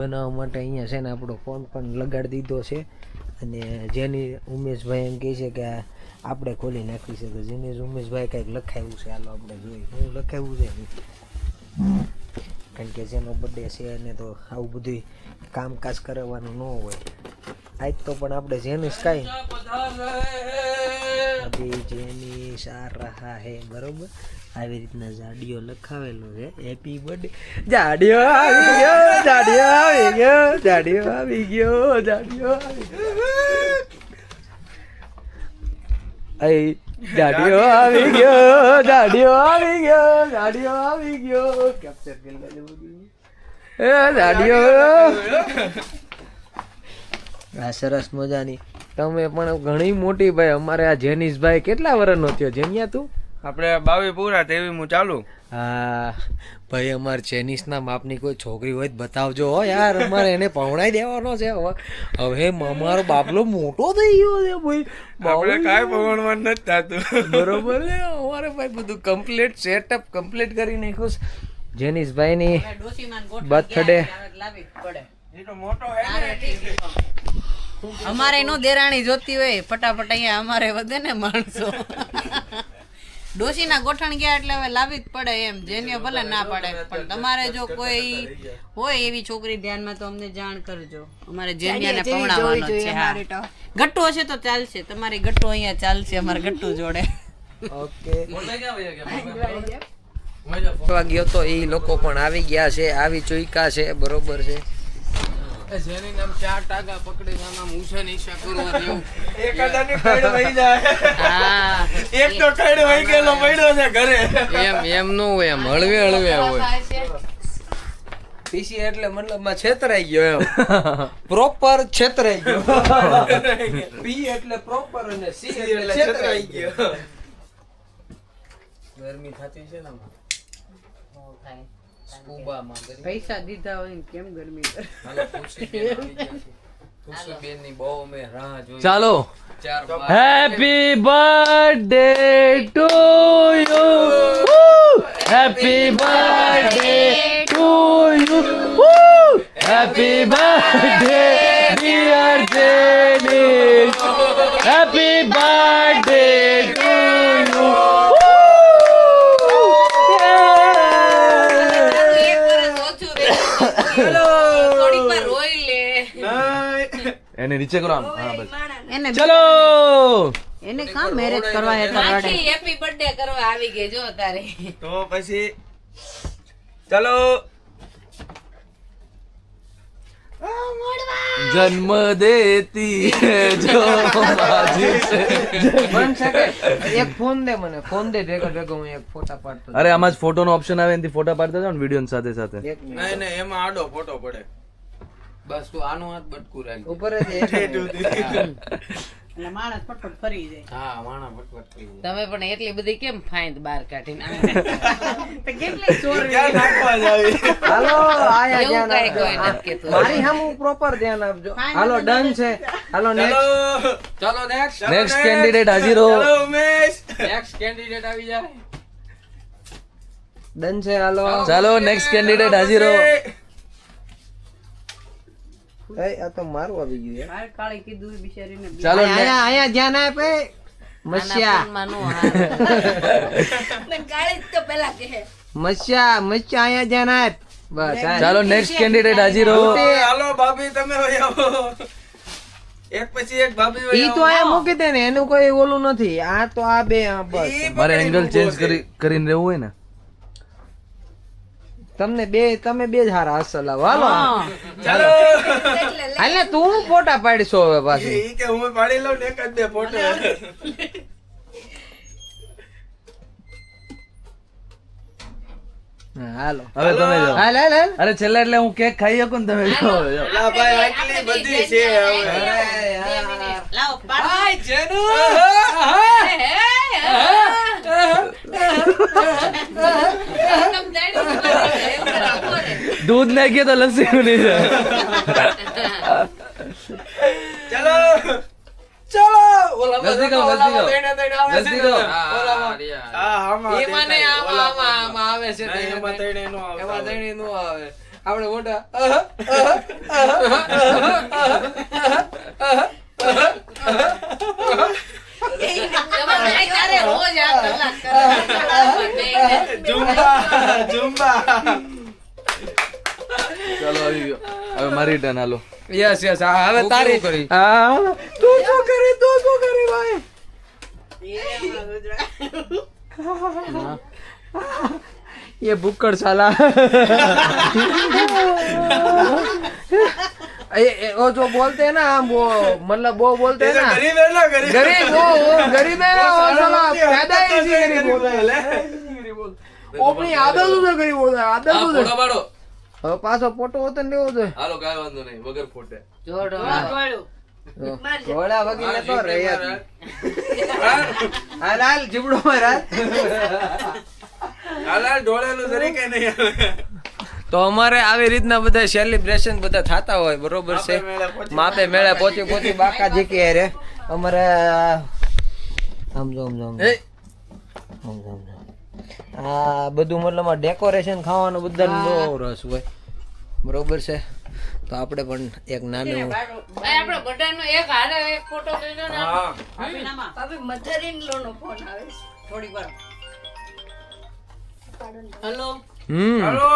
બનાવવા માટે અહીંયા છે ને આપણો ફોન પણ લગાડી દીધો છે અને જેની ઉમેશભાઈ એમ કહે છે કે આપણે ખોલી નાખી છે તો જેની ઉમેશભાઈ કંઈક લખાવ્યું છે હાલો આપણે જોઈએ હું લખાવ્યું છે કારણ કે જેનો બર્થડે છે એને તો આવું બધું કામકાજ કરવાનું ન હોય આજ તો પણ આપણે જેની કાંઈ અભી જેની સાર રહા હે બરોબર આવી રીતના જાડીઓ લખાવેલો છે હેપી બર્થડે જાડીઓ આવી ગયો જાડીઓ આવી ગયો જાડીઓ આવી ગયો જાડીઓ આવી જાડીઓ આવી ગયો જાડીઓ આવી ગયો જાડીઓ આવી ગયો કેપ્ચર કરી લેજો એ જાડીઓ આ સરસ મજાની તમે પણ ઘણી મોટી ભાઈ અમારે આ જેનિશભાઈ કેટલા વર્ષનો થયો જેનિયા તું આપણે 22 પૂરા 23 ચાલુ. હા ભાઈ અમારે જેનિસના માપની કોઈ છોકરી હોય તો બતાવજો હો યાર અમારે એને પહોંચાઈ દેવાનો છે હવે અમારો બાબલો મોટો થઈ ગયો છે ભાઈ આપણે કાંઈ પગણવાનું નથી થતું બરોબર છે અમારે ભાઈ બધું કમ્પ્લીટ સેટઅપ કમ્પ્લીટ કરી નાખ્યું છે જેનિશભાઈની બર્થડે એ તો મોટો હે ને. અમારે નો દેરાણી જોતી હોય ફટાફટ અહીંયા અમારે વધે ને માણસો ડોશીના ગોઠણ ગયા એટલે હવે લાવી જ પડે એમ જેને ભલે ના પડે પણ તમારે જો કોઈ હોય એવી છોકરી ધ્યાનમાં તો અમને જાણ કરજો અમારે જેનિયાને પવણાવવાનો છે હા ગટ્ટુ હશે તો ચાલશે તમારી ગટ્ટુ અહીંયા ચાલશે અમારે ગટ્ટુ જોડે ઓકે ગયો તો એ લોકો પણ આવી ગયા છે આવી ચૂક્યા છે બરોબર છે જેની નામ 4 ટાગા પકડી આમાં મૂછા નીચા કરવા દેવું એકાદાની કઈડ વહી જાય. હા એક તો કઈડ વહી ગયેલો પડ્યો છે ઘરે. એમ નો હોય એમ હળવે હળવે હોય પીસી એટલે મતલબમાં છેતરાઈ ગયો એમ પ્રોપર છેતરાઈ ગયો પી એટલે પ્રોપર અને સી એટલે છેતરાઈ ગયો ગરમી થતી છે ને સ્કૂબામાં પૈસા દીધા હોય ને કેમ ગરમી કરે હાલો ખુશી બેન ની બહુ મે રાહ જોઈ ચાલો 4 happy birthday to you happy birthday to you happy birthday dear Janice happy birthday to you થોડીક વાર રોઈ લે એને નીચે કરો આમ હા બસ એને ચલો એને કામ મેરેજ કરવા હેતા રડે હેપી બર્થડે કરવા આવી ગઈ જો તારે તો પછી ચલો જન્મ દેતી હૈ જો માજી સે બન શકે એક ફોન દે મને ફોન દે ભેગો ભેગો હું એક ફોટા પાડતો અરે આમાં જ ફોટો નો ઓપ્શન આવે એનાથી ફોટા પાડતા જાવ ને વિડિયો સાથે સાથે એક મિનિટ નહીં નહીં એમાં આડો ફોટો પડે. બસ તું આનો હાથ બટકું રાખ ઉપર જ એક એટલે માણસ ફટફટ ફરી જાય હા માણા ફટફટ કરી દે. તમે પણ એટલી બધી કેમ ફાઈન બહાર કાઢીને તો કેટલી ચોરી ક્યાં નાખવા જાવી? હાલો આયા એવું ધ્યાન કાંઈ કોઈ આપજો. નથી કહેતું. મારી સામે પ્રોપર ધ્યાન આપજો હાલો ડન છે હાલો નેક્સ્ટ ચલો ચલો નેક્સ્ટ નેક્સ્ટ કેન્ડિડેટ હાજર હો ચલો ઉમેશ. નેક્સ્ટ કેન્ડિડેટ આવી જાય ડન છે હાલો ચાલો નેક્સ્ટ કેન્ડિડેટ હાજર હો એ આ તો મારું આવી ગયું યાર મારે કાળી કીધું બિચારીને ચાલો આયા આયા ધ્યાન આપે મસ્યા ગાળી તો પેલા કહે મસ્યા મસ્યા આયા ધ્યાન આપ બસ આ. ચાલો નેક્સ્ટ કેન્ડિડેટ હાજર હો હાલો ભાભી તમે વહી આવો. એક પછી એક ભાભી વહી ઈ તો આવો. આયા મૂકી દે ને એનું કોઈ ઓલું નથી આ તો આ બે આ બસ ઈ મારે પકડી એંગલ મૂકો ચેન્જ છે. કરીને રહેવું હોય ને તમે બે જ હારા અસલ આવો હાલો ચાલો હાલે તું ફોટા પાડીશો હવે પાછી ઈ કે હું પાડી લઉં ને એક જ બે ફોટો. હા, હાલો હવે તમે જાઓ હાલ હાલ હાલ અરે છેલ્લા એટલે હું કેક ખાઈ શકું ને તમે જાઓ લા ભાઈ આટલી બધી છે હવે. લાવો પાડ હાય જેનુ. દૂધ નાખીએ તો લસ્સી બની જાય ચલો ચલો ઓલા નજદીક આવો, નજદીક આવો. તઈને તઈને આવે છે નજદીક ને. આવો. ઓલામાં. રિયા. હા આમાં એમાં નહીં, આમાં આવે છે નહીં, એમાં તઈને નો આવે. એમાં તઈને નો આવે આપણે મોટા તારે રોજ આ કલાક કરવા. ઝુંબા ચાલો આવી ગયો હવે મારી ટર્ન હાલો યસ યસ હવે તારી કરી હા તું શું કરે ભાઈ ये बुक्कड़ साला वो जो बोलते हैं ना हम वो मतलब वो बोलते हैं ना गरीब है ना गरीब वो गरीब है वो साला पैदा ही इसी गरीब होता है वो अपनी आदत से गरीब होता है आदत से ફોટો પાડો હવે પાછો ફોટો હોતો ને લેવો જોઈએ હાલો કાંઈ વાંધો નહીં વગર ફોટે ઘોડા વગીને તો રહ્યા હાલ જીબડો મારા હાલાલ ઢોળેલું જરી કઈ નહીં આવે. તો અમારે આવી રીતના બધા સેલિબ્રેશન બધા થતા હોય બરોબર છે માપે મેળે પોચી બાકા જીકી રે અમારે સમજો આ બધું મતલબ ડેકોરેશન ખાવાનું બધાને બહુ રસ હોય બરોબર છે તો આપણે પણ એક નાનું આપણે બધાનો એક હારે એક ફોટો લેજો ને. હા ભાભી મધર ઇન લો નો ફોન આવે છે. થોડી વાર. હેલો હમ હાલો